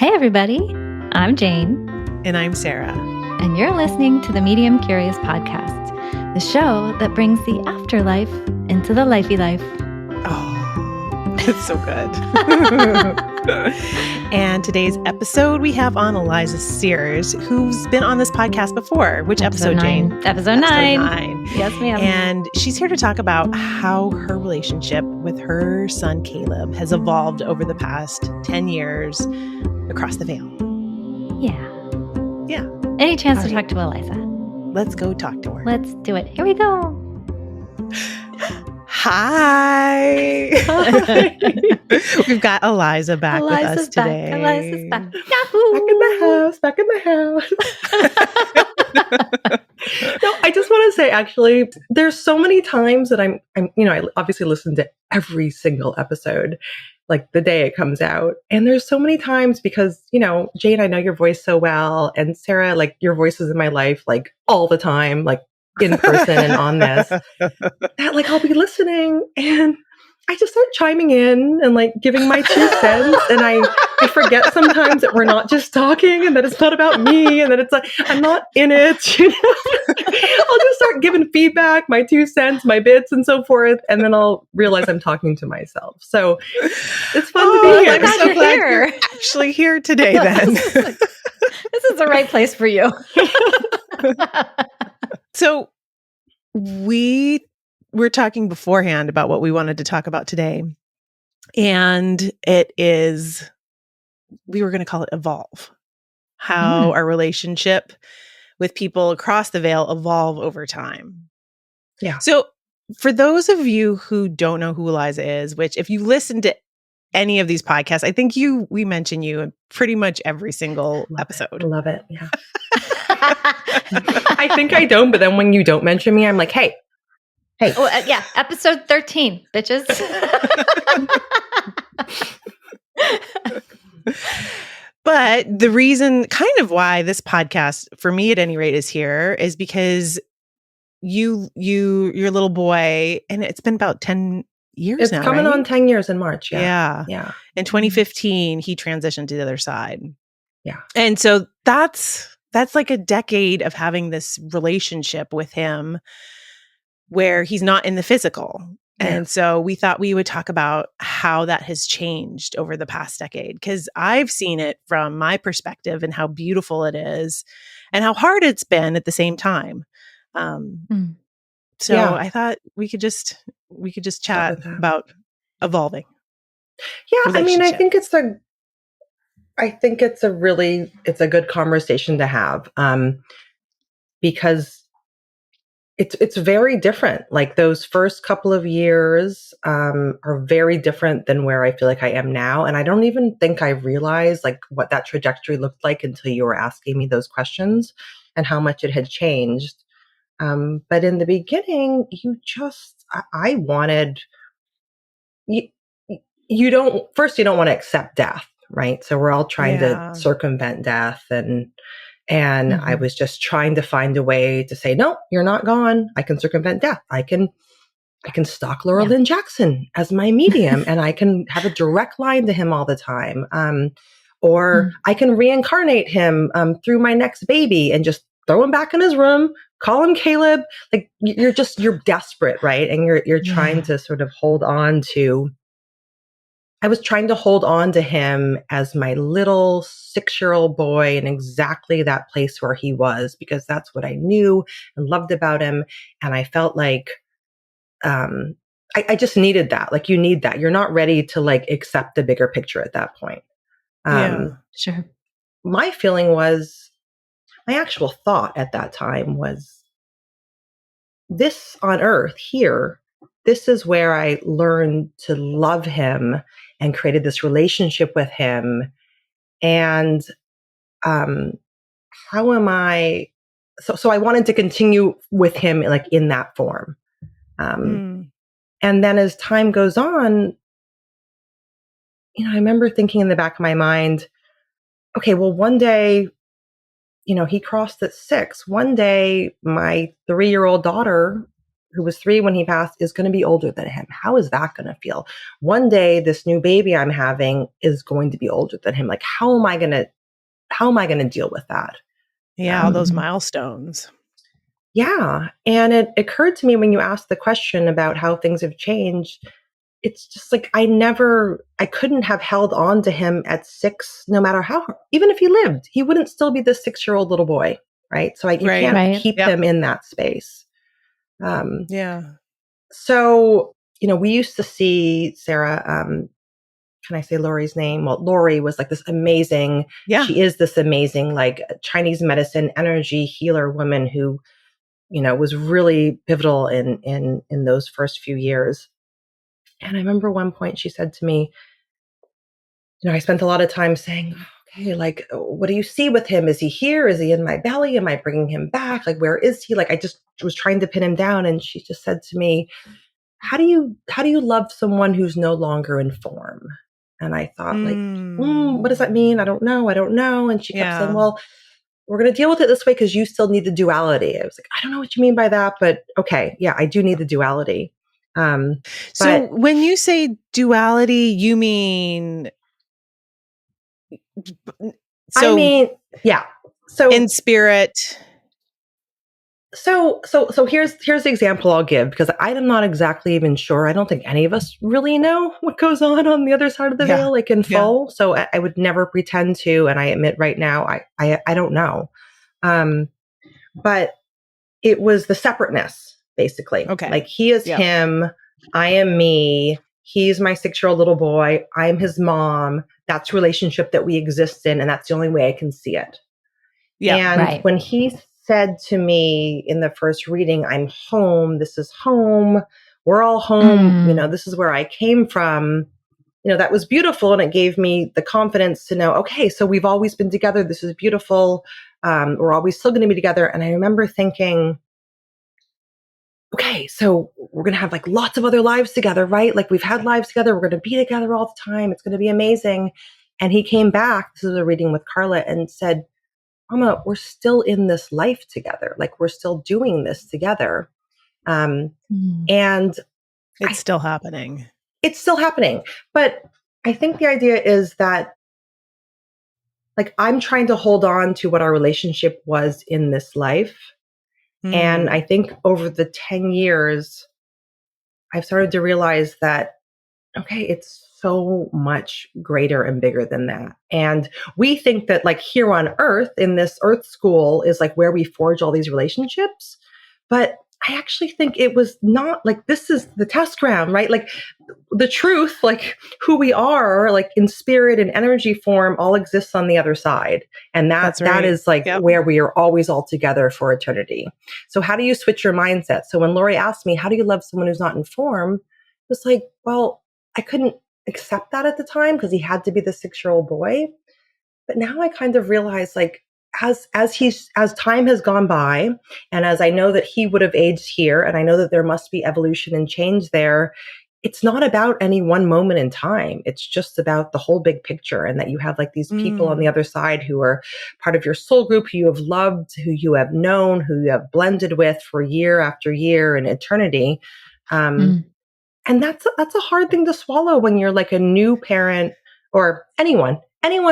Hey everybody, I'm Jane. And I'm Sarah. And you're listening to the Medium Curious Podcast, the show that brings the afterlife into the lifey life. Oh, it's so good. And today's episode, we have on Eliza Sears, who's been on this podcast before. Which episode, Jane? Episode 9. Yes, ma'am. And she's here to talk about how her relationship with her son, Caleb, has evolved over the past 10 years across the veil. Yeah. Any chance All to right. talk to Eliza? Let's go talk to her. Let's do it. Here we go. Hi. We've got Eliza back with us today. Eliza's back. Yahoo! Back in the house. No, I just want to say, actually, there's so many times that I obviously listen to every single episode, like the day it comes out. And there's so many times because, Jane, I know your voice so well. And Sarah, like your voice is in my life, like all the time, like in person and on this, that like I'll be listening and I just start chiming in and like giving my 2 cents. And I forget sometimes that we're not just talking and that it's not about me and that it's like, I'm not in it. I'll just start giving feedback, my 2 cents, my bits and so forth. And then I'll realize I'm talking to myself. So it's fun to be here. I'm so glad you're actually here today then. This is the right place for you. So we were talking beforehand about what we wanted to talk about today. And we were going to call it evolve. How our relationship with people across the veil evolve over time. Yeah. So for those of you who don't know who Eliza is, which if you listen to any of these podcasts, I think we mention you in pretty much every single episode. Love it. Yeah. I think I don't, but then when you don't mention me, I'm like, hey. Oh, yeah. Episode 13, bitches. But the reason, kind of why this podcast, for me at any rate, is here is because your little boy, and it's been about 10 years it's now, It's coming right? on 10 years in March. Yeah. In 2015, he transitioned to the other side. Yeah. And so that's like a decade of having this relationship with him where he's not in the physical. Yeah. And so we thought we would talk about how that has changed over the past decade, because I've seen it from my perspective and how beautiful it is and how hard it's been at the same time. So I thought we could just chat about evolving. Yeah. I mean, I think it's a good conversation to have, because it's very different. Like those first couple of years are very different than where I feel like I am now. And I don't even think I realized like what that trajectory looked like until you were asking me those questions and how much it had changed. But in the beginning, I wanted, you don't want to accept death, right? So we're all trying to circumvent death and I was just trying to find a way to say, no, you're not gone. I can circumvent death. I can stalk Laura Lynn Jackson as my medium and I can have a direct line to him all the time. Or I can reincarnate him through my next baby and just throw him back in his room, call him Caleb. Like you're desperate, right? And you're trying to sort of hold on to. I was trying to hold on to him as my little 6-year-old boy in exactly that place where he was, because that's what I knew and loved about him. And I felt like I just needed that. Like you need that. You're not ready to like accept the bigger picture at that point. Sure. My feeling was, my actual thought at that time was, this on earth here, this is where I learned to love him and created this relationship with him. And how am I? So I wanted to continue with him like in that form. And then as time goes on, I remember thinking in the back of my mind, okay, well, one day, he crossed at 6. One day, my 3-year-old daughter who was 3 when he passed, is going to be older than him. How is that going to feel? One day, this new baby I'm having is going to be older than him. Like, how am I going to deal with that? Yeah, all those milestones. Yeah. And it occurred to me when you asked the question about how things have changed, it's just like I couldn't have held on to him at 6, no matter how, even if he lived, he wouldn't still be the 6-year-old little boy, right? So you can't keep him in that space. Yeah. So, we used to see Sarah, can I say Lori's name? Well, Lori was like this amazing, she is this amazing, like Chinese medicine energy healer woman who, was really pivotal in those first few years. And I remember one point she said to me, I spent a lot of time saying, okay, like, what do you see with him? Is he here? Is he in my belly? Am I bringing him back? Like, where is he? Like, I just was trying to pin him down. And she just said to me, how do you love someone who's no longer in form? And I thought, like, what does that mean? I don't know. And she kept saying, well, we're going to deal with it this way because you still need the duality. I was like, I don't know what you mean by that, but okay, yeah, I do need the duality. So when you say duality, you mean? Yeah. So in spirit. So here's the example I'll give, because I am not exactly even sure. I don't think any of us really know what goes on the other side of the veil, like in full. So I would never pretend to, and I admit right now, I don't know. But it was the separateness, basically. Okay. Like, he is him, I am me. He's my 6-year-old little boy. I'm his mom. That's relationship that we exist in, and that's the only way I can see it. Yeah. And when he said to me in the first reading, I'm home, this is home, we're all home, this is where I came from, that was beautiful. And it gave me the confidence to know, okay, so we've always been together. This is beautiful. We're always still going to be together. And I remember thinking, okay, so we're going to have like lots of other lives together, right? Like, we've had lives together. We're going to be together all the time. It's going to be amazing. And he came back, this is a reading with Carla, and said, Mama, we're still in this life together. Like, we're still doing this together. And it's still happening. It's still happening. But I think the idea is that, like, I'm trying to hold on to what our relationship was in this life. And I think over the 10 years, I've started to realize that, okay, it's so much greater and bigger than that. And we think that, like, here on Earth, in this Earth school, is like where we forge all these relationships. But I actually think it was not, like, this is the test ground, right? Like, the truth, like who we are, like in spirit and energy form, all exists on the other side. And that is like where we are always all together for eternity. So how do you switch your mindset? So when Lori asked me, how do you love someone who's not in form? It was like, well, I couldn't accept that at the time because he had to be the 6-year-old boy. But now I kind of realize, like, as time has gone by, and as I know that he would have aged here, and I know that there must be evolution and change there, it's not about any one moment in time. It's just about the whole big picture, and that you have like these people on the other side who are part of your soul group, who you have loved, who you have known, who you have blended with for year after year and eternity. And that's a hard thing to swallow when you're like a new parent, or anyone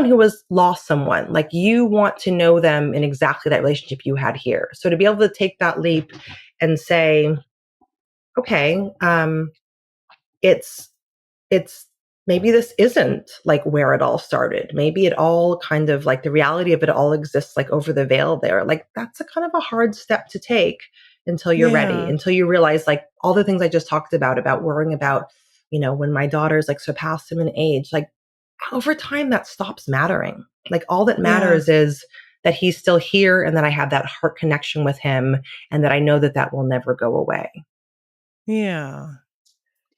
who has lost someone. Like, you want to know them in exactly that relationship you had here. So to be able to take that leap and say, okay, it's maybe this isn't like where it all started. Maybe it all kind of, like, the reality of it all exists like over the veil there. Like, that's a kind of a hard step to take until you're ready, until you realize, like, all the things I just talked about worrying about, when my daughters like surpass him in age, like, over time that stops mattering. Like, all that matters is that he's still here, and that I have that heart connection with him, and that I know that that will never go away. Yeah.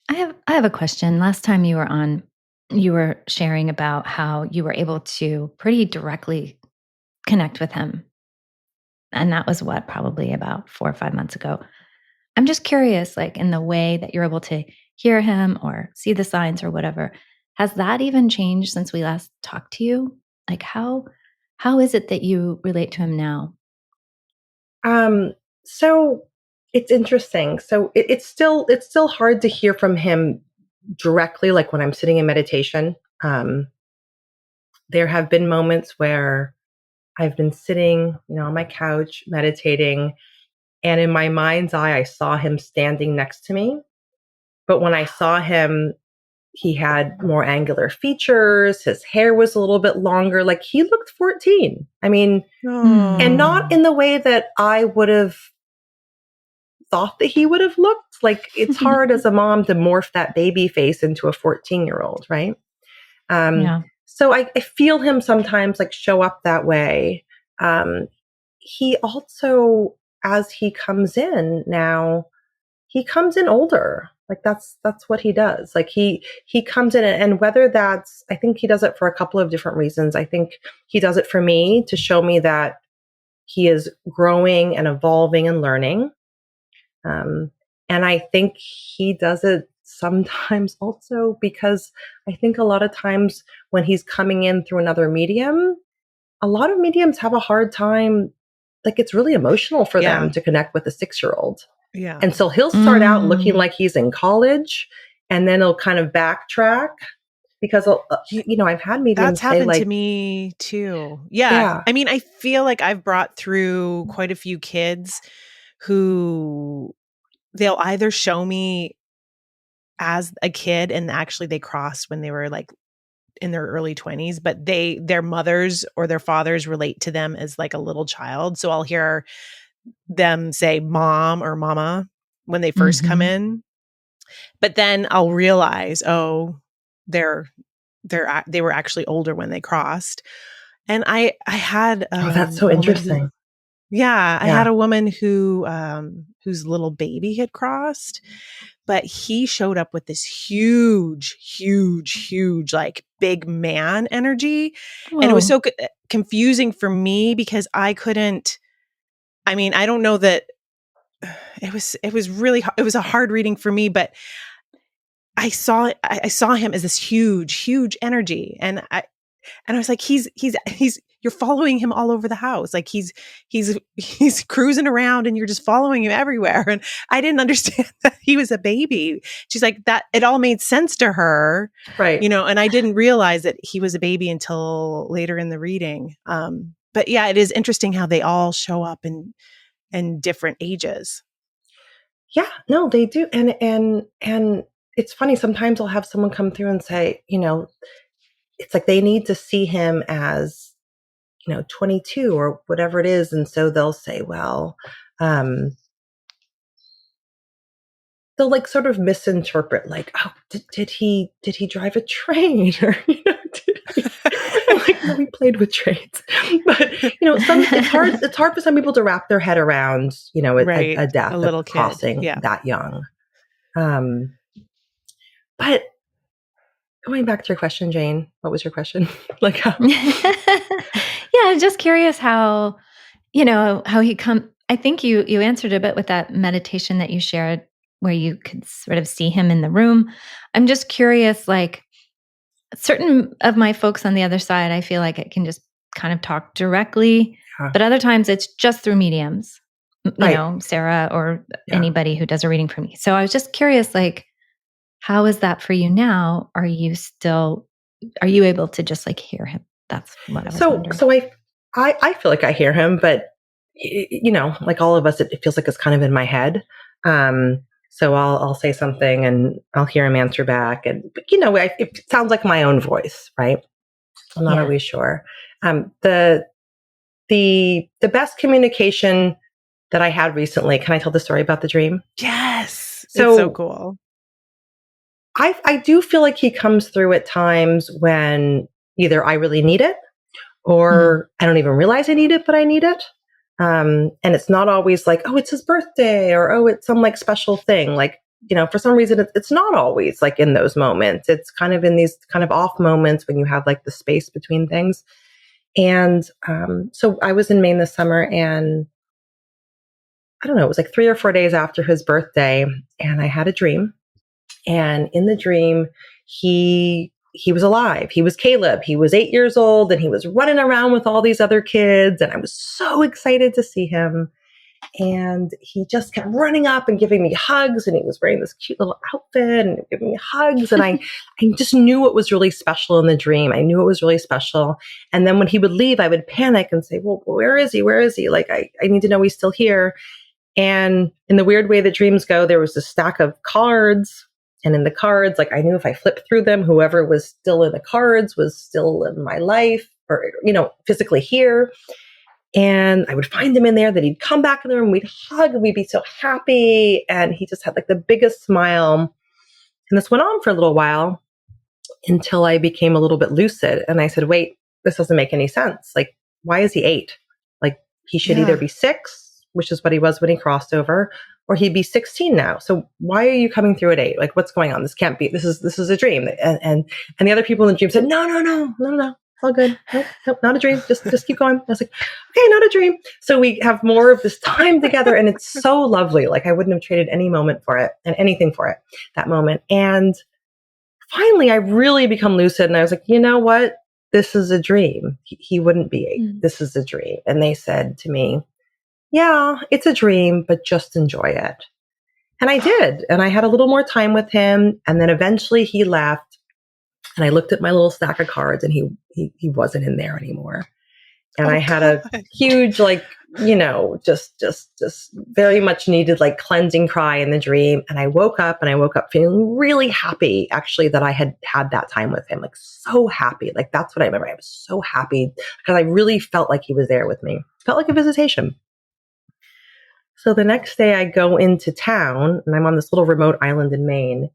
I have a question. Last time you were on, you were sharing about how you were able to pretty directly connect with him. And that was probably about 4 or 5 months ago. I'm just curious, like, in the way that you're able to hear him or see the signs or whatever, has that even changed since we last talked to you? Like, how is it that you relate to him now? So It's interesting. So it's still hard to hear from him directly, like when I'm sitting in meditation. There have been moments where I've been sitting, on my couch meditating, and in my mind's eye, I saw him standing next to me. But when I saw him, he had more angular features. His hair was a little bit longer. Like he looked 14. I mean, and not in the way that I would have thought that he would have looked. Like it's hard as a mom to morph that baby face into a 14-year-old, right? Yeah. So I feel him sometimes like show up that way. He also, as he comes in now, he comes in older. Like that's what he does. Like he comes in, and whether that's, I think he does it for a couple of different reasons. I think he does it for me to show me that he is growing and evolving and learning. And I think he does it sometimes also because I think a lot of times when he's coming in through another medium, a lot of mediums have a hard time. Like it's really emotional for them to connect with a 6-year-old. Yeah. And so he'll start out looking like he's in college, and then he'll kind of backtrack because, I've had mediums that's happened say like, to me too. Yeah. I mean, I feel like I've brought through quite a few kids who they'll either show me as a kid and actually they crossed when they were like in their early 20s, but their mothers or their fathers relate to them as like a little child. So I'll hear them say mom or mama when they first come in, but then I'll realize, they were actually older when they crossed. And I had that's so interesting. I had a woman who whose little baby had crossed, but he showed up with this huge like big man energy. Whoa. And it was so confusing for me because I couldn't, I mean, I don't know that it was really, it was a hard reading for me, but I saw him as this huge energy. And I was like, he's you're following him all over the house. Like he's cruising around and you're just following him everywhere. And I didn't understand that he was a baby. She's like, that it all made sense to her. Right. And I didn't realize that he was a baby until later in the reading. But yeah, it is interesting how they all show up in different ages. Yeah, no, they do. And it's funny. Sometimes I'll have someone come through and say, it's like they need to see him as, 22 or whatever it is. And so they'll say, well, they'll like sort of misinterpret like, oh, did he drive a train? Or, I'm like, no, we played with trains. But, it's hard for some people to wrap their head around, a death, a little kid crossing that young. But going back to your question, Jane, what was your question? Like how? Yeah, just curious how, how he I think you answered a bit with that meditation that you shared where you could sort of see him in the room. I'm just curious, like certain of my folks on the other side, I feel like I can just kind of talk directly, but other times it's just through mediums, Sarah or anybody who does a reading for me. So I was just curious, like, how is that for you now? Are you able to just like hear him? That's what I was wondering. So I feel like I hear him, but like all of us, it feels like it's kind of in my head. So I'll say something and I'll hear him answer back, and it sounds like my own voice, right? I'm not always sure. The best communication that I had recently. Can I tell the story about the dream? Yes, it's so cool. I do feel like he comes through at times when either I really need it or I don't even realize I need it, but I need it. And it's not always like, oh, it's his birthday or, oh, it's some like special thing. Like, for some reason, it's not always like in those moments. It's kind of in these kind of off moments when you have like the space between things. And so I was in Maine this summer, and I don't know, it was like 3 or 4 days after his birthday, and I had a dream. And in the dream, he was alive. He was Caleb. He was 8 years old, and he was running around with all these other kids. And I was so excited to see him. And he just kept running up and giving me hugs. And he was wearing this cute little outfit and giving me hugs. And I just knew it was really special in the dream. I knew it was really special. And then when he would leave, I would panic and say, well, where is he? Where is he? Like, I need to know he's still here. And in the weird way that dreams go, there was a stack of cards. And in the cards, like, I knew if I flipped through them, whoever was still in the cards was still in my life or, physically here. And I would find him in there, that he'd come back in the room, we'd hug, and we'd be so happy. And he just had like the biggest smile. And this went on for a little while until I became a little bit lucid. And I said, wait, this doesn't make any sense. Like, why is he 8? Like, he should either be 6, which is what he was when he crossed over, or he'd be 16 now. So why are you coming through at 8? Like, what's going on? This can't be, this is a dream. And the other people in the dream said, no. All good. Nope, not a dream. Just keep going. I was like, okay, not a dream. So we have more of this time together, and it's so lovely. Like, I wouldn't have traded any moment for it and anything for it, that moment. And finally, I really become lucid, and I was like, you know what? This is a dream. He wouldn't be 8. This is a dream. And they said to me, yeah, it's a dream, but just enjoy it. And I did. And I had a little more time with him. And then eventually he left. And I looked at my little stack of cards, and he wasn't in there anymore. And I had a huge, like, just very much needed, like, cleansing cry in the dream. And I woke up feeling really happy, actually, that I had that time with him. Like, so happy. Like, that's what I remember. I was so happy because I really felt like he was there with me. Felt like a visitation. So the next day I go into town, and I'm on this little remote island in Maine.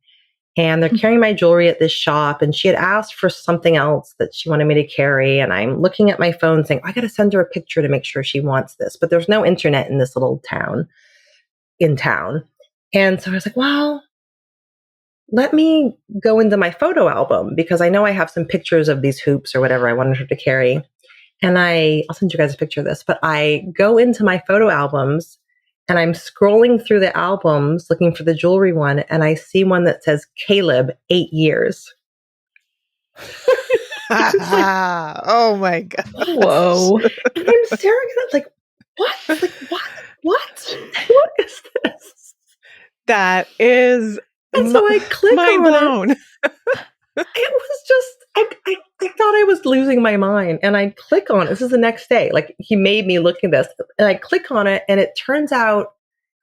And they're carrying my jewelry at this shop. And she had asked for something else that she wanted me to carry. And I'm looking at my phone saying, I got to send her a picture to make sure she wants this. But there's no internet in this little town. And so I was like, well, let me go into my photo album, because I know I have some pictures of these hoops or whatever I wanted her to carry. And I'll send you guys a picture of this. But I go into my photo albums, and I'm scrolling through the albums looking for the jewelry one, and I see one that says Caleb, 8 years. Oh my God. Whoa. And I'm staring at it like, what? Like, what? What is this? That is And so I click mind on blown. it. It was just, I thought I was losing my mind. And I click on it. This is the next day. Like, he made me look at this. And I click on it, and it turns out,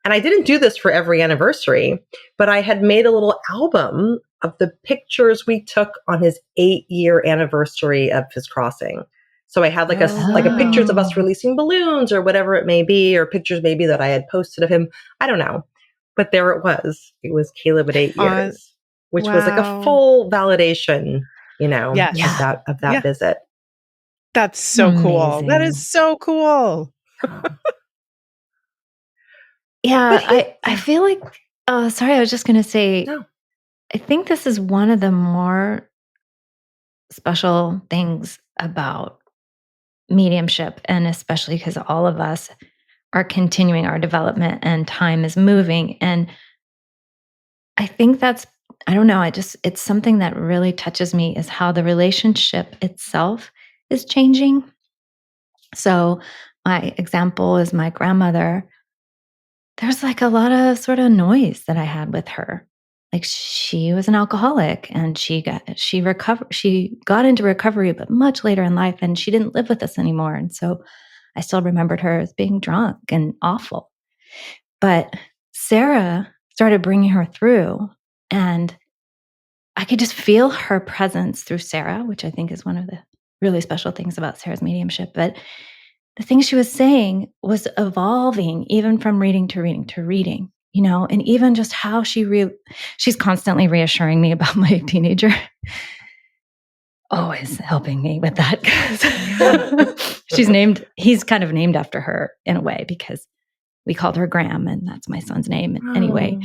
and I didn't do this for every anniversary, but I had made a little album of the pictures we took on his 8-year anniversary of his crossing. So I had like a pictures of us releasing balloons or whatever it may be, or pictures maybe that I had posted of him. I don't know. But there it was. It was Caleb at 8 years. Which was like a full validation, of that visit. That's so cool. That is so cool. Yeah, I feel like, sorry, I was just going to say, No. I think this is one of the more special things about mediumship, and especially because all of us are continuing our development and time is moving. And I think I don't know, it's something that really touches me, is how the relationship itself is changing. So my example is my grandmother. There's like a lot of sort of noise that I had with her. Like, she was an alcoholic, and she got into recovery, but much later in life, and she didn't live with us anymore. And so I still remembered her as being drunk and awful. But Sarah started bringing her through, and I could just feel her presence through Sarah, which I think is one of the really special things about Sarah's mediumship. But the things she was saying was evolving, even from reading to reading to reading, and even just how she's constantly reassuring me about my teenager. Always helping me with that. He's kind of named after her in a way, because we called her Graham, and that's my son's name anyway.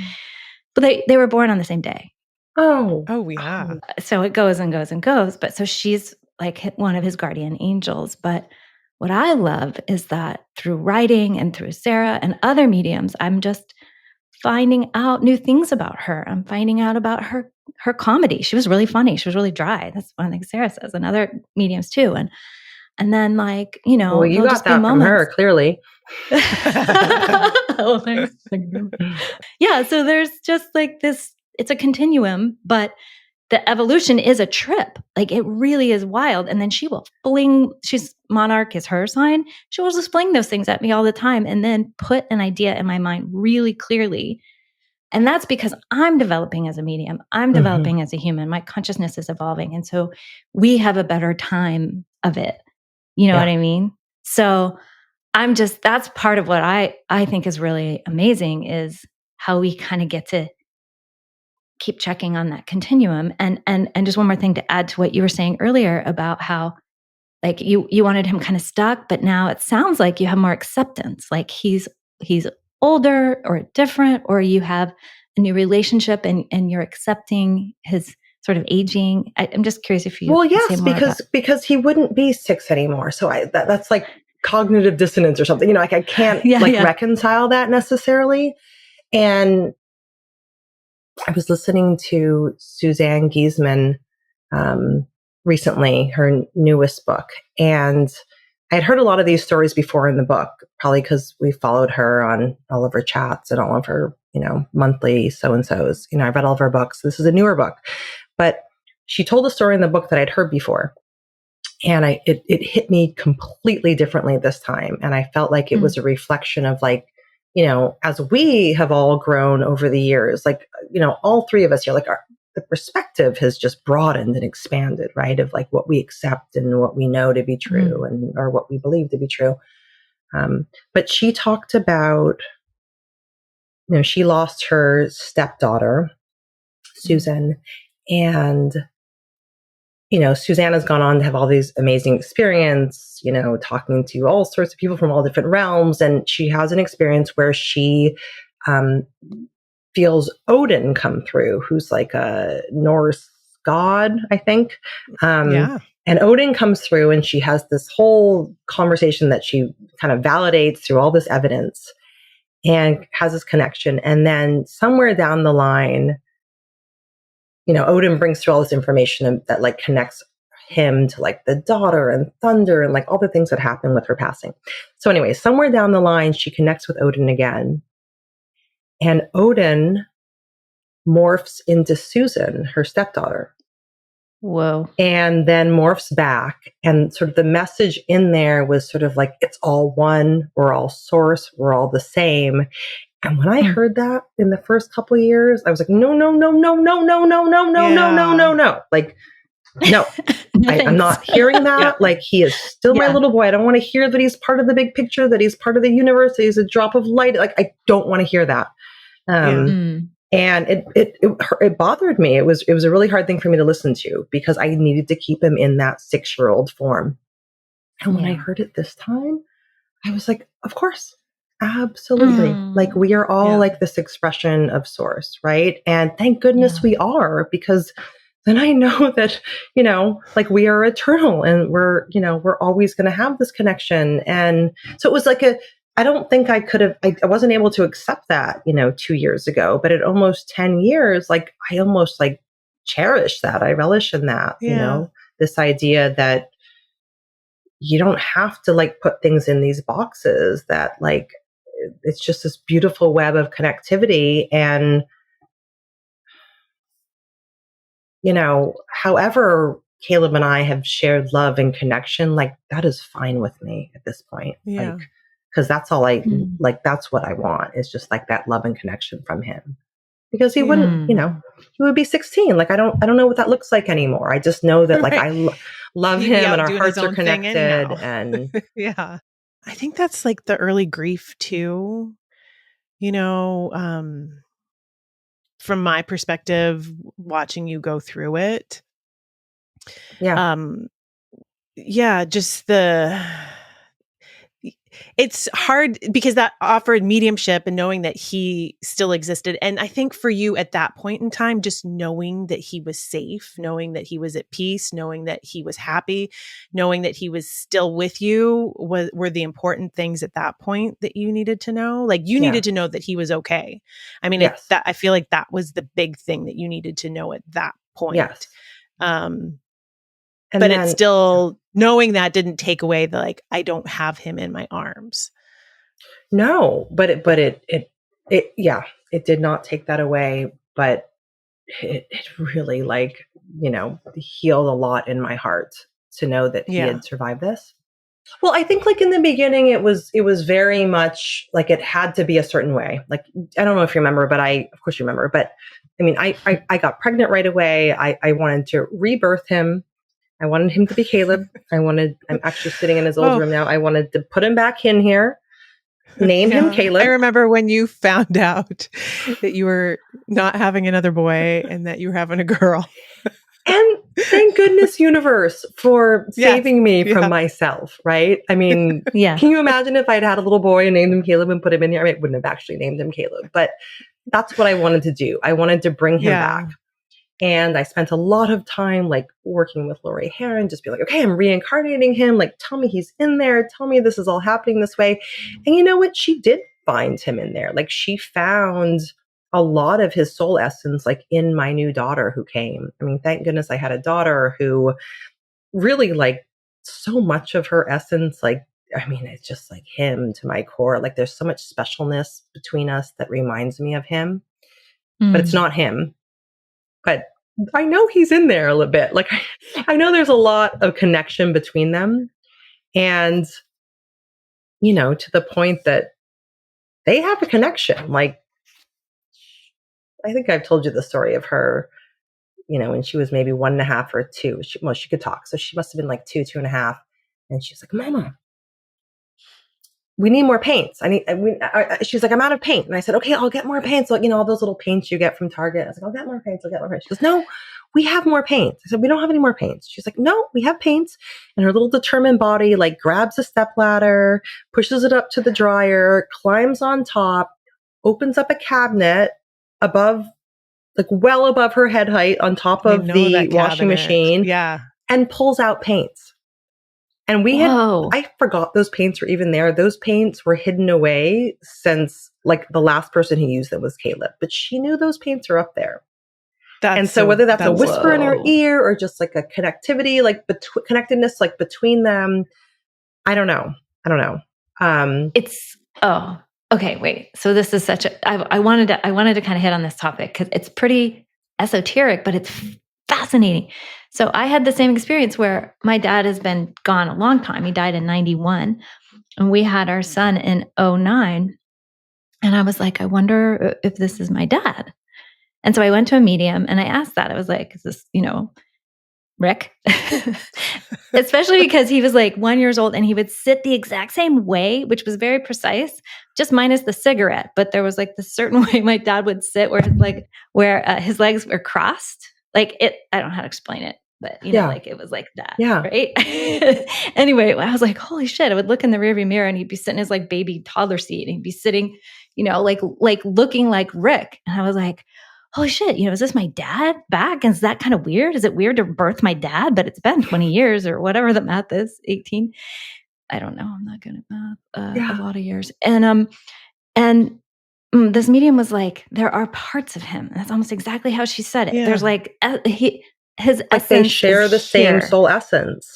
But they were born on the same day. Oh, yeah. So it goes and goes and goes. But so she's like one of his guardian angels. But what I love is that through writing and through Sarah and other mediums, I'm just finding out new things about her. I'm finding out about her comedy. She was really funny. She was really dry. That's one thing Sarah says, and other mediums too. And then, like, well, you got that from her, clearly. Oh, thanks. Yeah, so there's just like this, it's a continuum, but the evolution is a trip. Like it really is wild. And then she will fling, she's monarch is her sign. She will just fling those things at me all the time and then put an idea in my mind really clearly. And that's because I'm developing as a medium. I'm developing as a human. My consciousness is evolving. And so we have a better time of it. You know what I mean? So that's part of what I think is really amazing is how we kind of get to keep checking on that continuum. And just one more thing to add to what you were saying earlier about how like you wanted him kind of stuck, but now it sounds like you have more acceptance. Like he's older or different, or you have a new relationship and you're accepting his sort of aging. I'm just curious if you Well, can say yes, more because he wouldn't be 6 anymore. So that's like cognitive dissonance or something. You know, like I can't reconcile that necessarily. And I was listening to Suzanne Giesemann recently, her newest book, and I had heard a lot of these stories before in the book, probably because we followed her on all of her chats and all of her, you know, monthly so-and-sos. You know, I read all of her books. This is a newer book, but she told a story in the book that I'd heard before. And it hit me completely differently this time. And I felt like it was a reflection of like, you know, as we have all grown over the years, like, you know, all three of us here, like the perspective has just broadened and expanded, right? Of like what we accept and what we know to be true and, or what we believe to be true. But she talked about, you know, she lost her stepdaughter, Susan, and you know, Suzanne has gone on to have all these amazing experience, you know, talking to all sorts of people from all different realms. And she has an experience where she feels Odin come through, who's like a Norse god, I think. And Odin comes through and she has this whole conversation that she kind of validates through all this evidence and has this connection. And then somewhere down the line, you know, Odin brings through all this information that like connects him to like the daughter and thunder and like all the things that happen with her passing. So anyway, somewhere down the line, she connects with Odin again. And Odin morphs into Susan, her stepdaughter. Whoa. And then morphs back. And sort of the message in there was sort of like, it's all one, we're all source, we're all the same. And when I heard that in the first couple of years, I was like, no. Like, no, I'm not hearing that. Like, he is still my little boy. I don't want to hear that he's part of the big picture, that he's part of the universe, that he's a drop of light. Like, I don't want to hear that. And it bothered me. It was a really hard thing for me to listen to because I needed to keep him in that 6-year-old form. And when I heard it this time, I was like, of course. Absolutely. Like we are all like this expression of source, right? And thank goodness we are, because then I know that, you know, like we are eternal and we're, you know, we're always going to have this connection. And so it was like I don't think I could have, I wasn't able to accept that, you know, 2 years ago, but at almost 10 years, like I almost like cherish that. I relish in that, you know, this idea that you don't have to like put things in these boxes, that like, it's just this beautiful web of connectivity. And, you know, however Caleb and I have shared love and connection, like that is fine with me at this point. Like, because that's all like, that's what I want, is just like that love and connection from him. Because he wouldn't, you know, he would be 16. Like, I don't know what that looks like anymore. I just know that like I love him and our hearts are connected. And I think that's like the early grief too. You know, from my perspective, watching you go through it. Just it's hard because that offered mediumship and knowing that he still existed. And I think for you at that point in time, just knowing that he was safe, knowing that he was at peace, knowing that he was happy, knowing that he was still with you were the important things at that point that you needed to know. Like you needed to know that he was okay. I mean, I feel like that was the big thing that you needed to know at that point. But then, it's still knowing that didn't take away the, like, I don't have him in my arms. No, but yeah, it did not take that away, but it really like, healed a lot in my heart to know that he Yeah. had survived this. Well, I think like in the beginning, it was very much like it had to be a certain way. Like, I don't know if you remember, but of course you remember, but I mean, I got pregnant right away. I wanted to rebirth him. I wanted him to be Caleb. I'm actually sitting in his old room now. I wanted to put him back in here, name him Caleb. I remember when you found out that you were not having another boy and that you were having a girl. And thank goodness, universe, for saving me from myself, right? I mean, can you imagine if I'd had a little boy and named him Caleb and put him in here? I mean, I wouldn't have actually named him Caleb, but that's what I wanted to do. I wanted to bring him back. And I spent a lot of time like working with Lori Heron, just be like, okay, I'm reincarnating him. Like, tell me he's in there. Tell me this is all happening this way. And you know what? She did find him in there. Like, she found a lot of his soul essence, like in my new daughter who came. I mean, thank goodness I had a daughter who really like so much of her essence, like, I mean, it's just like him to my core. Like, there's so much specialness between us that reminds me of him, but it's not him. But I know he's in there a little bit. Like, I know there's a lot of connection between them. And, to the point that they have a connection. Like, I think I've told you the story of her, when she was maybe 1.5 or 2. She could talk. So she must have been like 2.5. And she's like, Mama, we need more paints. She's like, I'm out of paint. And I said, okay, I'll get more paints. So, all those little paints you get from Target. I was like, I'll get more paints. She goes, no, we have more paints. I said, we don't have any more paints. She's like, no, we have paints. And her little determined body like grabs a stepladder, pushes it up to the dryer, climbs on top, opens up a cabinet above, like well above her head height on top of the washing machine. Yeah. And pulls out paints. And I forgot those paints were even there. Those paints were hidden away since like the last person who used them was Caleb. But she knew those paints are up there. And so whether that's a whisper in her ear or just like a connectivity, like connectedness, like between them, I don't know. Okay, wait. So this is I wanted to kind of hit on this topic because it's pretty esoteric, but it's fascinating. So I had the same experience where my dad has been gone a long time. He died in 91 and we had our son in 2009. And I was like, I wonder if this is my dad. And so I went to a medium and I asked that. I was like, is this, Rick? Especially because he was like 1 year old and he would sit the exact same way, which was very precise, just minus the cigarette. But there was like this certain way my dad would sit where his legs were crossed. Like I don't know how to explain it, but like it was like that. Yeah. Right. Anyway, I was like, holy shit. I would look in the rearview mirror and he'd be sitting in his like baby toddler seat and he'd be sitting, like looking like Rick. And I was like, holy shit, is this my dad back? And is that kind of weird? Is it weird to birth my dad? But it's been 20 years or whatever the math is, 18. I don't know. I'm not good at math. A lot of years. And this medium was like, there are parts of him. That's almost exactly how she said it. Yeah. There's like his like essence. They share the same soul essence.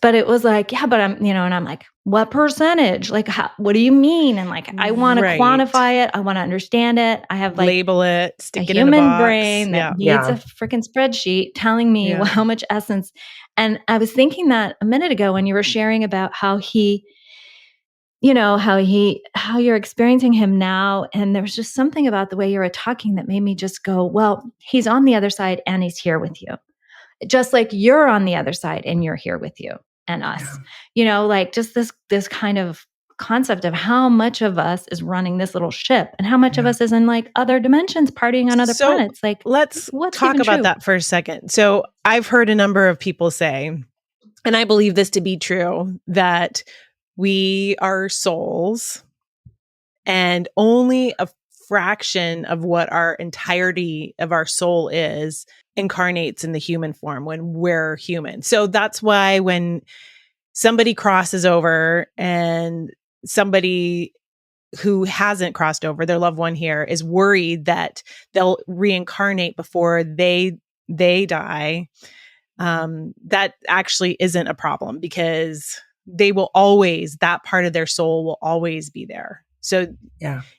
But it was like, yeah, but I'm, and I'm like, what percentage? Like, what do you mean? And like, I want to quantify it. I want to understand it. I have like label it, stick it in a human box. brain that needs a freaking spreadsheet telling me how much essence. And I was thinking that a minute ago when you were sharing about how how you're experiencing him now. And there was just something about the way you were talking that made me just go, well, he's on the other side and he's here with you. Just like you're on the other side and you're here with you and us, like just this kind of concept of how much of us is running this little ship and how much of us is in like other dimensions partying on other planets. Like, let's talk about that for a second. So I've heard a number of people say, and I believe this to be true, that we are souls and only a fraction of what our entirety of our soul is incarnates in the human form when we're human. So that's why when somebody crosses over and somebody who hasn't crossed over, their loved one here, is worried that they'll reincarnate before they die, that actually isn't a problem because they will always, that part of their soul will always be there. So,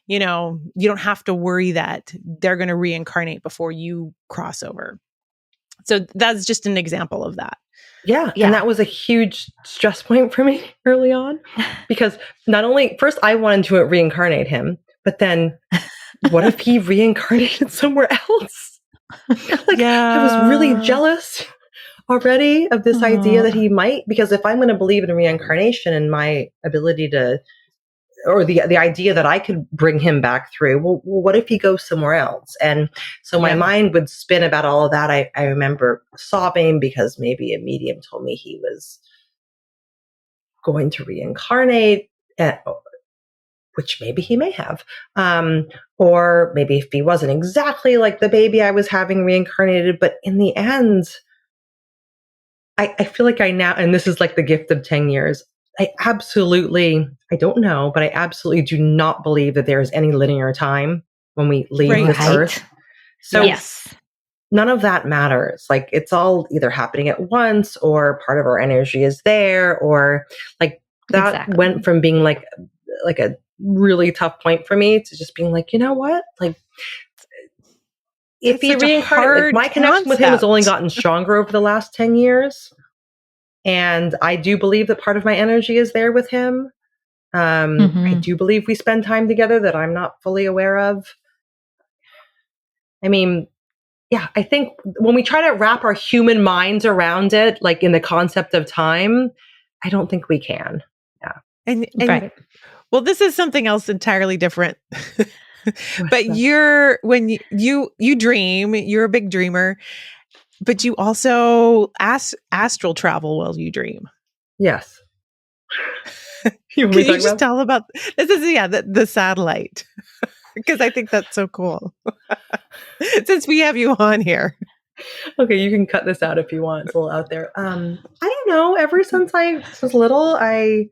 you know, you don't have to worry that they're going to reincarnate before you cross over. So that's just an example of that. Yeah. And that was a huge stress point for me early on, because not only, first I wanted to reincarnate him, but then what if he reincarnated somewhere else? Like, I was really jealous already of this idea that he might, because if I'm going to believe in reincarnation and my ability to, or the idea that I could bring him back through, well, what if he goes somewhere else? And so my mind would spin about all of that. I remember sobbing because maybe a medium told me he was going to reincarnate, which maybe he may have. Or maybe if he wasn't exactly like the baby I was having reincarnated, but in the end, I feel like I now, and this is like the gift of 10 years, I don't know, but I absolutely do not believe that there is any linear time when we leave this earth. So none of that matters. Like, it's all either happening at once, or part of our energy is there, or like that went from being like a really tough point for me to just being like, you know what? Like, if he reincarnated, like, my connection with him has only gotten stronger over the last 10 years. And I do believe that part of my energy is there with him. I do believe we spend time together that I'm not fully aware of. I mean, yeah, I think when we try to wrap our human minds around it, like in the concept of time, I don't think we can. Yeah. And well, this is something else entirely different. But when you dream, you're a big dreamer, but you also astral travel while you dream. Yes. Can you just tell about this? Is the satellite, because I think that's so cool. Since we have you on here. Okay, you can cut this out if you want. It's a little out there. I don't know. Ever since I was little, I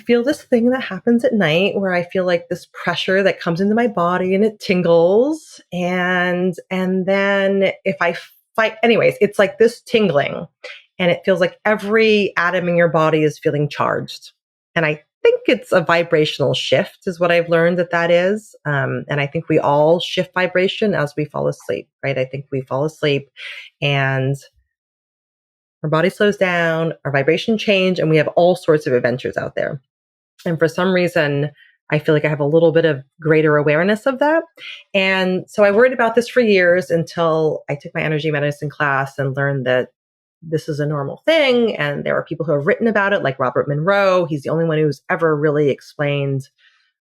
feel this thing that happens at night where I feel like this pressure that comes into my body and it tingles. And then if I fight, anyways, it's like this tingling, and it feels like every atom in your body is feeling charged. And I think it's a vibrational shift is what I've learned that is. And I think we all shift vibration as we fall asleep, right? I think we fall asleep and our body slows down, our vibration change, and we have all sorts of adventures out there. And for some reason, I feel like I have a little bit of greater awareness of that. And so I worried about this for years until I took my energy medicine class and learned that this is a normal thing. And there are people who have written about it, like Robert Monroe. He's the only one who's ever really explained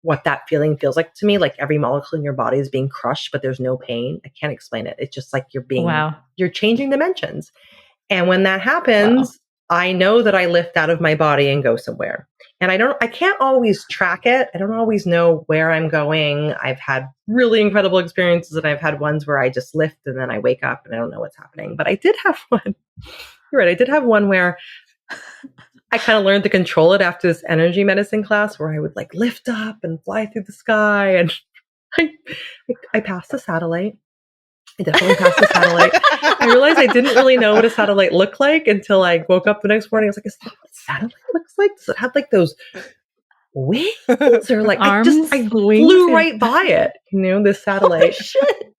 what that feeling feels like to me. Like every molecule in your body is being crushed, but there's no pain. I can't explain it. It's just like you're changing dimensions. And when that happens, I know that I lift out of my body and go somewhere. And I can't always track it. I don't always know where I'm going. I've had really incredible experiences, and I've had ones where I just lift and then I wake up and I don't know what's happening. But I did have one. You're right. I did have one where I kind of learned to control it after this energy medicine class, where I would like lift up and fly through the sky. And I passed a satellite. I definitely passed a satellite. I realized I didn't really know what a satellite looked like until I woke up the next morning. I was like, is that what a satellite looks like? Does it have like those wings or like arms? I flew right by it, this satellite. Oh, shit.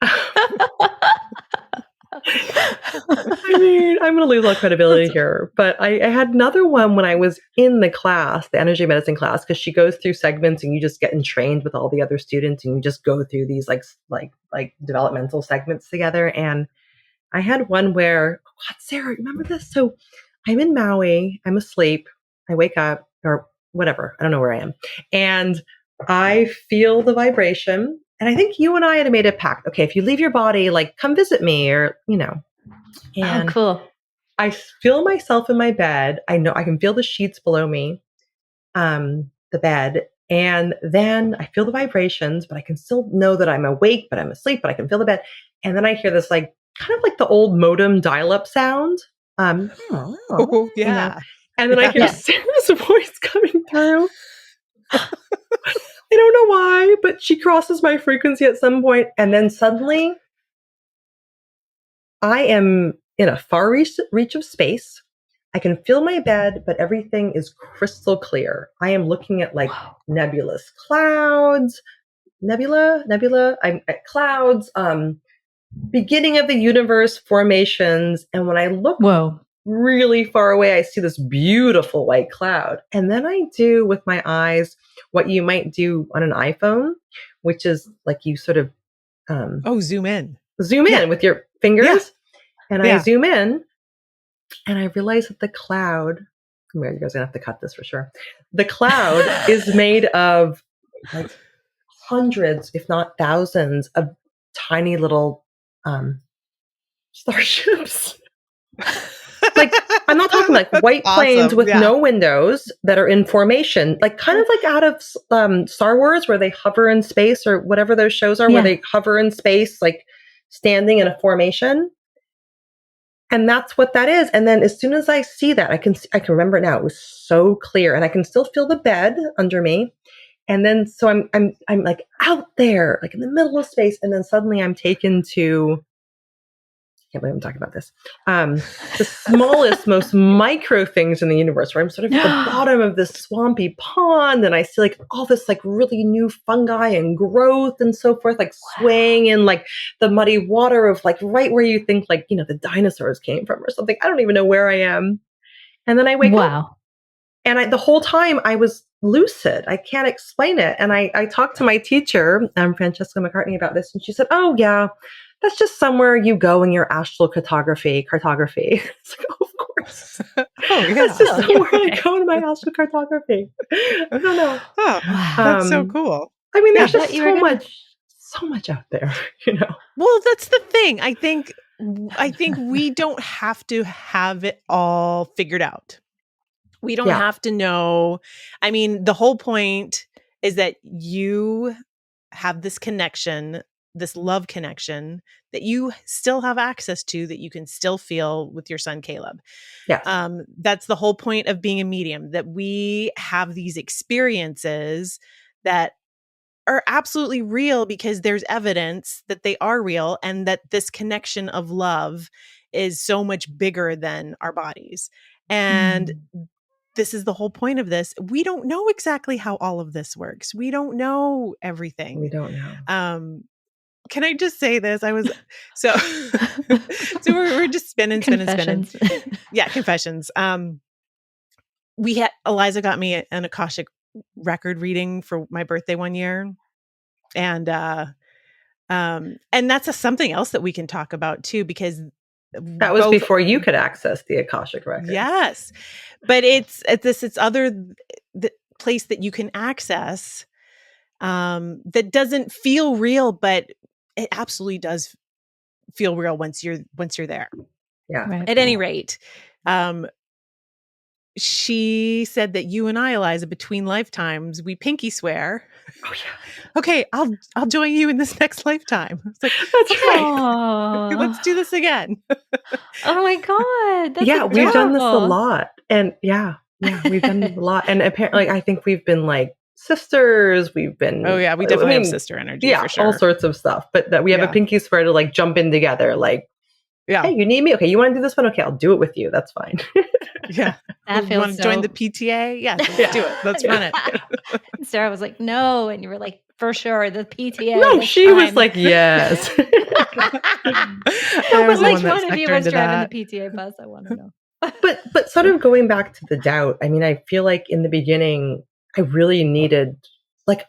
I mean, I'm going to lose all credibility here, but I had another one when I was in the class, the energy medicine class, because she goes through segments and you just get trained with all the other students and you just go through these like developmental segments together. And I had one where, God, Sarah, remember this? So I'm in Maui, I'm asleep, I wake up or whatever, I don't know where I am, and I feel the vibration. And I think you and I had made a pact. Okay, if you leave your body, like come visit me, or And cool. I feel myself in my bed. I know I can feel the sheets below me, the bed, and then I feel the vibrations, but I can still know that I'm awake, but I'm asleep, but I can feel the bed. And then I hear this like kind of like the old modem dial-up sound. Oh, yeah. And then I hear Sarah's voice coming through. I don't know why, but she crosses my frequency at some point, and then suddenly I am in a far reach of space. I can feel my bed, but everything is crystal clear. I am looking at like Wow. nebulous clouds, I'm at clouds, beginning of the universe formations. And when I look Whoa. really far away, I see this beautiful white cloud. And then I do with my eyes what you might do on an iPhone, which is like you sort of zoom in with your fingers. Yeah. And I zoom in and I realize that the cloud, you guys are going to have to cut this for sure. The cloud is made of like hundreds, if not thousands, of tiny little starships. Like, I'm not talking like white planes with no windows that are in formation, like kind of like out of Star Wars, where they hover in space, or whatever those shows are, where they hover in space, like standing in a formation. And that's what that is. And then as soon as I see that, I can remember it now. It was so clear, and I can still feel the bed under me. And then so I'm like out there, like in the middle of space, and then suddenly I'm taken to, I can't believe I'm talking about this, the smallest, most micro things in the universe, where I'm sort of at the bottom of this swampy pond, and I see like all this like really new fungi and growth and so forth, like swaying in like the muddy water of like right where you think like, the dinosaurs came from or something. I don't even know where I am. And then I wake up, and the whole time I was lucid. I can't explain it. And I talked to my teacher, Francesca McCartney, about this, and she said, "Oh yeah, that's just somewhere you go in your astral cartography." It's like, oh, of course. That's just somewhere I go in my astral cartography. I don't know. Oh, that's so cool. I mean, there's just so much out there, Well, that's the thing. I think we don't have to have it all figured out. We don't have to know. I mean, the whole point is that you have this connection, this love connection that you still have access to, that you can still feel with your son, Caleb. Yeah. That's the whole point of being a medium, that we have these experiences that are absolutely real because there's evidence that they are real, and that this connection of love is so much bigger than our bodies. And this is the whole point of this. We don't know exactly how all of this works. We don't know everything. We don't know. Can I just say this? So we're just spinning. Yeah, confessions. Eliza got me an Akashic record reading for my birthday one year. And that's something else that we can talk about too, because that was before you could access the Akashic record. Yes. But it's the place that you can access that doesn't feel real, but it absolutely does feel real once you're there. Yeah. Right. At any rate, she said that you and I, Eliza, between lifetimes, we pinky swear. Oh yeah. Okay, I'll join you in this next lifetime. It's like, that's right. Let's do this again. Oh my God. That's adorable. We've done this a lot. And we've done this a lot. And apparently, I think we've been like sisters. We've been. Oh yeah, we definitely have sister energy. Yeah, for sure. All sorts of stuff. But that we have a pinky swear to like jump in together. Like, hey, you need me? Okay, you want to do this one? Okay, I'll do it with you. That's fine. Yeah. That feels want to join the PTA? Yeah, let's do it. Let's run it. Sarah was like, no. And you were like, for sure, the PTA. No, she was like, yes. I was like, one of you was driving the PTA bus. I want to know. But sort of going back to the doubt, I mean, I feel like in the beginning, I really needed, like,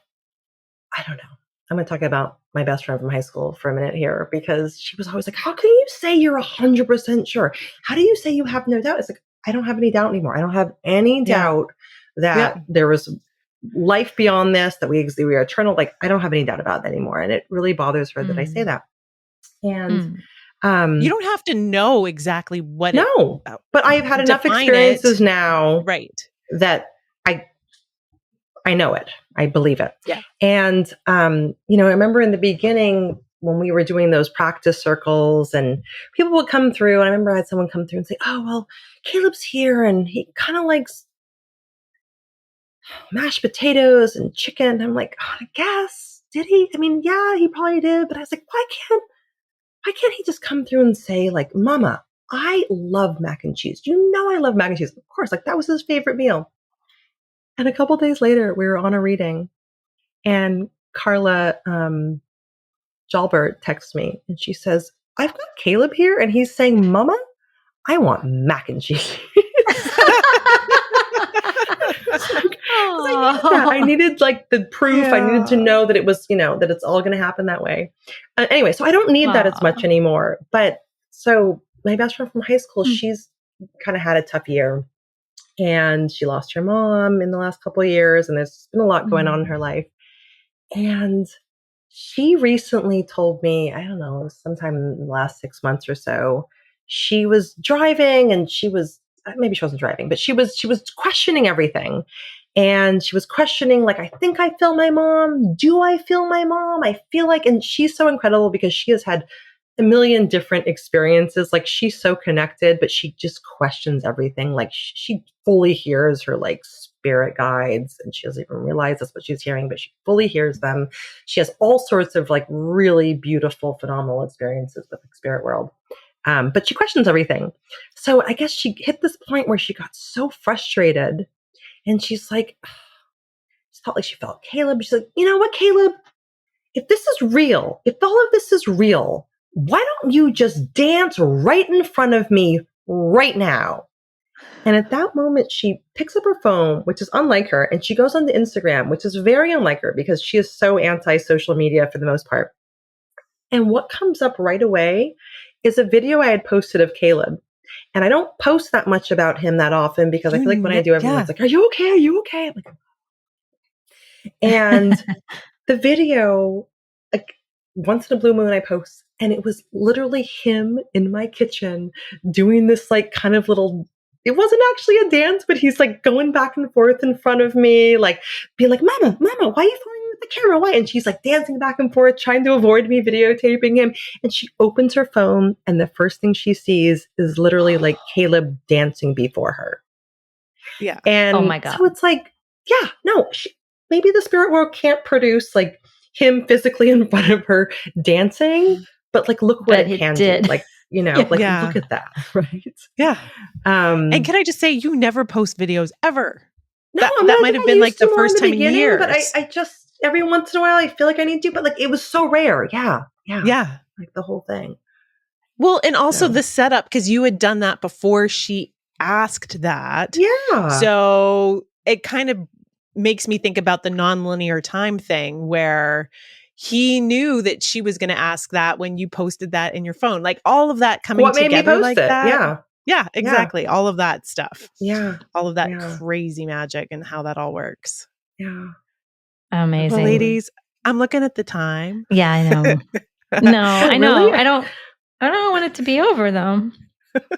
I don't know. I'm going to talk about my best friend from high school for a minute here, because she was always like, how can you say you're 100% sure? How do you say you have no doubt? It's like, I don't have any doubt anymore. I don't have any doubt that there was life beyond this, that we are eternal. Like, I don't have any doubt about that anymore. And it really bothers her that I say that. And you don't have to know exactly what. No, but I've had enough experiences now, right, that I know it. I believe it. Yeah. And I remember in the beginning when we were doing those practice circles, and people would come through, and I remember I had someone come through and say, "Oh, well, Caleb's here, and he kind of likes mashed potatoes and chicken." And I'm like, oh, I guess, did he? I mean, yeah, he probably did. But I was like, why can't he just come through and say, like, "Mama, I love mac and cheese. You know I love mac and cheese. Of course, like that was his favorite meal. And a couple days later, we were on a reading, and Carla Jalbert texts me, and she says, I've got Caleb here, and he's saying, Mama, I want mac and cheese. I needed like the proof. I needed to know that it was, that it's all going to happen that way. Anyway, so I don't need that as much anymore. But so my best friend from high school, she's kind of had a tough year, and she lost her mom in the last couple of years, and there's been a lot going on in her life. And she recently told me, I don't know, sometime in the last 6 months or so, she was driving, and maybe she wasn't driving, but she was questioning everything. And she was questioning, like, I think I feel my mom. Do I feel my mom? I feel like, and she's so incredible because she has had a million different experiences. Like, she's so connected, but she just questions everything. Like, she fully hears her like spirit guides, and she doesn't even realize that's what she's hearing, but she fully hears them. She has all sorts of like really beautiful, phenomenal experiences with the spirit world. But she questions everything. So I guess she hit this point where she got so frustrated, and she's like, she felt like she felt Caleb. She's like, you know what, Caleb? If this is real, if all of this is real, why don't you just dance right in front of me right now? And at that moment, she picks up her phone, which is unlike her, and she goes on to Instagram, which is very unlike her because she is so anti-social media for the most part. And what comes up right away is a video I had posted of Caleb. And I don't post that much about him that often because I feel like when I do, everyone's like, are you okay? Are you okay? I'm like, and the video, like once in a blue moon, I post, and it was literally him in my kitchen doing this like kind of little, it wasn't actually a dance, but he's like going back and forth in front of me, like being like, Mama, why are you filming with the camera? Why? And she's like dancing back and forth, trying to avoid me videotaping him. And she opens her phone, and the first thing she sees is literally like Caleb dancing before her. Yeah. And oh my God. So it's like, yeah, no, maybe the spirit world can't produce like him physically in front of her dancing, but like, look what it can do. Like, look at that. Right. Yeah. And can I just say, you never post videos ever. No, that might have been like the first time in years. But I just, every once in a while, I feel like I need to, but like, it was so rare. Yeah. Like the whole thing. Well, and also the setup, because you had done that before she asked that. Yeah. So it kind of makes me think about the nonlinear time thing where he knew that she was going to ask that when you posted that in your phone. Like all of that coming together made me post like it? that. Yeah, exactly. Yeah. All of that stuff. Yeah. All of that crazy magic and how that all works. Yeah. Amazing. Well, ladies, I'm looking at the time. Yeah, I know. No, I know. Really? I don't want it to be over though.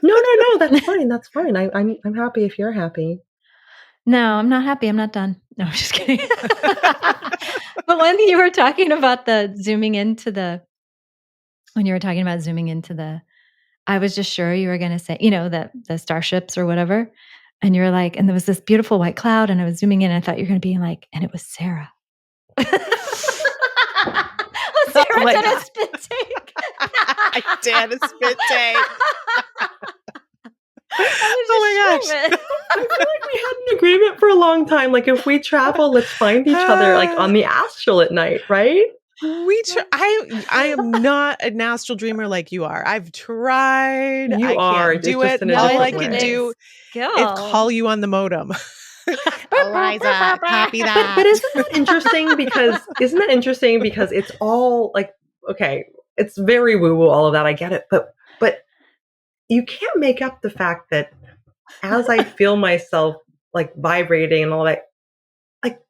No. That's fine. That's fine. I'm happy if you're happy. No, I'm not happy. I'm not done. No, I'm just kidding. But when you were talking about zooming into the, I was just sure you were going to say, the starships or whatever. And you were like, and there was this beautiful white cloud, and I was zooming in, and I thought you were going to be like, and it was Sarah. Sarah did a spit take. I did a spit take. Oh my gosh. I feel like we had an agreement for a long time. Like, if we travel, let's find each other like on the astral at night, right? I am not an astral dreamer like you are. I've tried. You I can't do it. All I can do is call you on the modem. Eliza, copy that. But isn't that interesting because it's all like, okay, it's very woo-woo, all of that. I get it. But you can't make up the fact that as I feel myself like vibrating and all that, like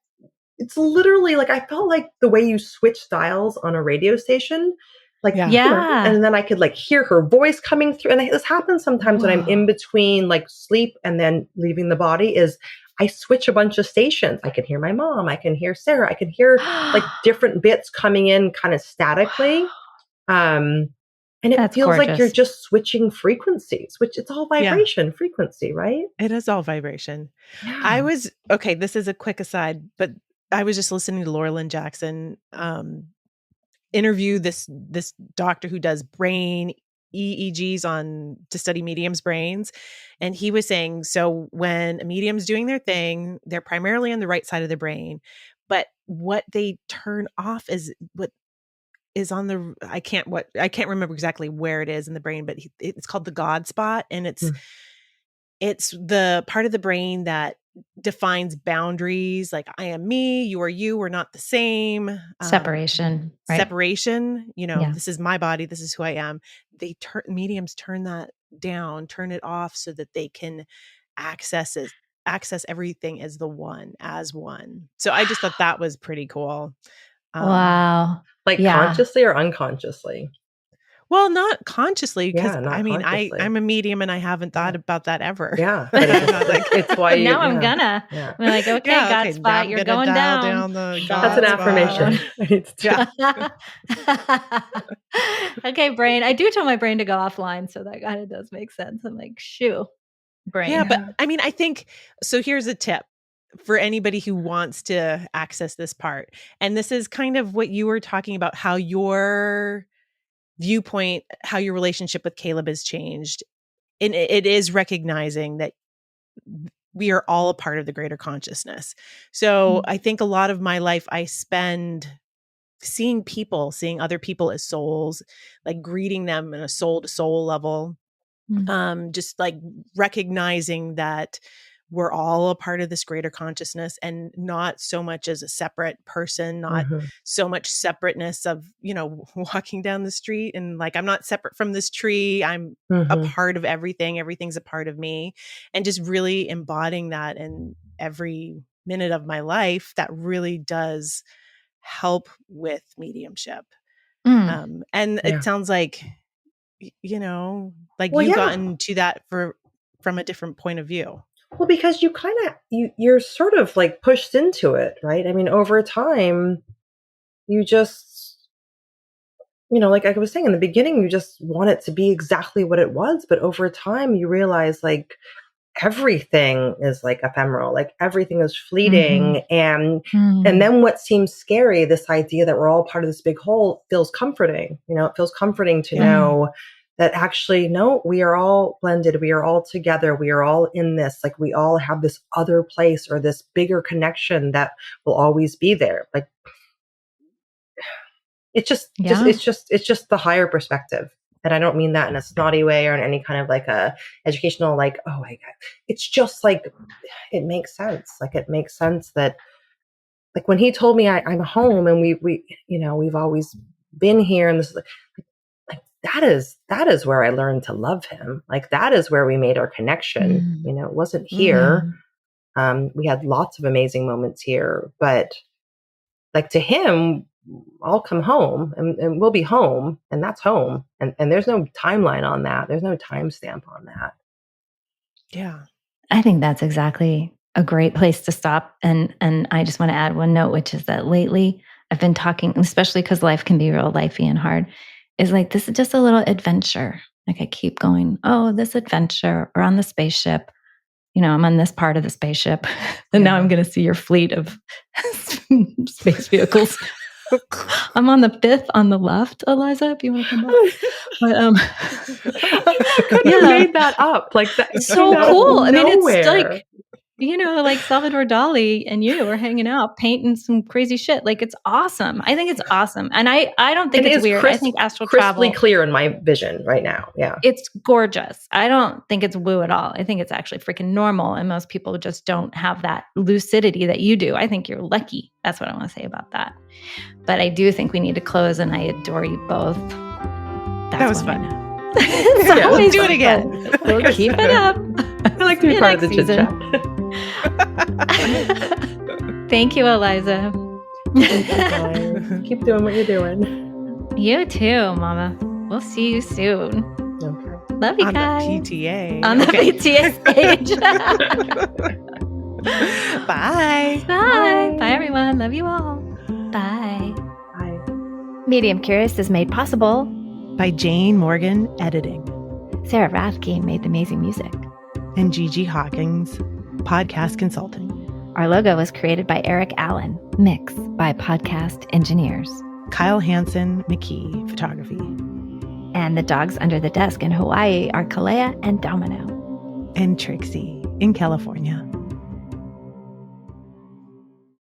it's literally like I felt like the way you switch dials on a radio station. Like, and then I could like hear her voice coming through. And this happens sometimes when I'm in between like sleep and then leaving the body is I switch a bunch of stations. I can hear my mom. I can hear Sarah. I can hear like different bits coming in kind of statically. And it feels like you're just switching frequencies, which it's all vibration frequency, right? It is all vibration. Yeah. This is a quick aside, but I was just listening to Laura Lynn Jackson interview this doctor who does brain EEGs to study mediums' brains. And he was saying, so when a medium's doing their thing, they're primarily on the right side of the brain, but what they turn off is what is on the, I can't remember exactly where it is in the brain, but it's called the God spot. And it's the part of the brain that defines boundaries, like I am me, you are you, we're not the same. Separation, right? Separation, Yeah. this is my body, this is who I am. Mediums turn that down, turn it off so that they can access everything as one. So I just thought that was pretty cool. Wow. Like consciously or unconsciously? Well, not consciously, because consciously. I'm a medium and I haven't thought about that ever. Yeah, but it's why you. Now I'm gonna. Yeah. I'm like, okay, God spot, you're going down. That's an affirmation. Okay, brain. I do tell my brain to go offline, so that kind of does make sense. I'm like, shoo, brain. Yeah, but I think so. Here's a tip for anybody who wants to access this part, and this is kind of what you were talking about, how your viewpoint, how your relationship with Caleb has changed. And it is recognizing that we are all a part of the greater consciousness. So I think a lot of my life I spend seeing other people as souls, like greeting them in a soul to soul level. Just like recognizing that we're all a part of this greater consciousness, and not so much as a separate person, not so much separateness of, walking down the street and like, I'm not separate from this tree. I'm a part of everything. Everything's a part of me. And just really embodying that in every minute of my life, that really does help with mediumship. And it sounds like, you've gotten to that from a different point of view. Well, because you're sort of like pushed into it, right? I mean, over time, you just, like I was saying in the beginning, you just want it to be exactly what it was. But over time, you realize like everything is like ephemeral, like everything is fleeting. And then what seems scary, this idea that we're all part of this big whole, feels comforting. It feels comforting to know that actually, no, we are all blended. We are all together. We are all in this. Like we all have this other place or this bigger connection that will always be there. Like it's just the higher perspective. And I don't mean that in a snotty way or in any kind of like a educational, like, oh my God. It's just like, it makes sense. Like it makes sense that like when he told me I'm home and we've always been here, and this is like that is where I learned to love him. Like that is where we made our connection. It wasn't here. We had lots of amazing moments here, but like to him, I'll come home and we'll be home, and that's home. And there's no timeline on that. There's no timestamp on that. Yeah. I think that's exactly a great place to stop. And I just want to add one note, which is that lately I've been talking, especially because life can be real lifey and hard, is like, this is just a little adventure. Like I keep going, oh, this adventure, or on the spaceship, I'm on this part of the spaceship. And now I'm going to see your fleet of space vehicles. I'm on the 5th on the left, Eliza, if you want to come back. But could have made that up. Like that's so cool. I mean, it's like, like Salvador Dali and you are hanging out, painting some crazy shit. Like it's awesome. I think it's awesome. And I don't think it's weird. I think astral travel, crystal clear in my vision right now. Yeah. It's gorgeous. I don't think it's woo at all. I think it's actually freaking normal. And most people just don't have that lucidity that you do. I think you're lucky. That's what I want to say about that. But I do think we need to close, and I adore you both. That was fun. Let's do it again. We'll keep it up. I like to be part of the chit chat. Thank you, Eliza. Keep doing what you're doing. You too, Mama. We'll see you soon. Okay. Love you on guys. The PTA. On the PTA stage. Bye. Bye. Bye, everyone. Love you all. Bye. Bye. Medium Curious is made possible by Jane Morgan Editing. Sarah Rathke made the amazing music. And Gigi Hawkins, Podcast Consulting. Our logo was created by Eric Allen. Mix by Podcast Engineers. Kyle Hansen, McKee, Photography. And the dogs under the desk in Hawaii are Kalea and Domino. And Trixie in California.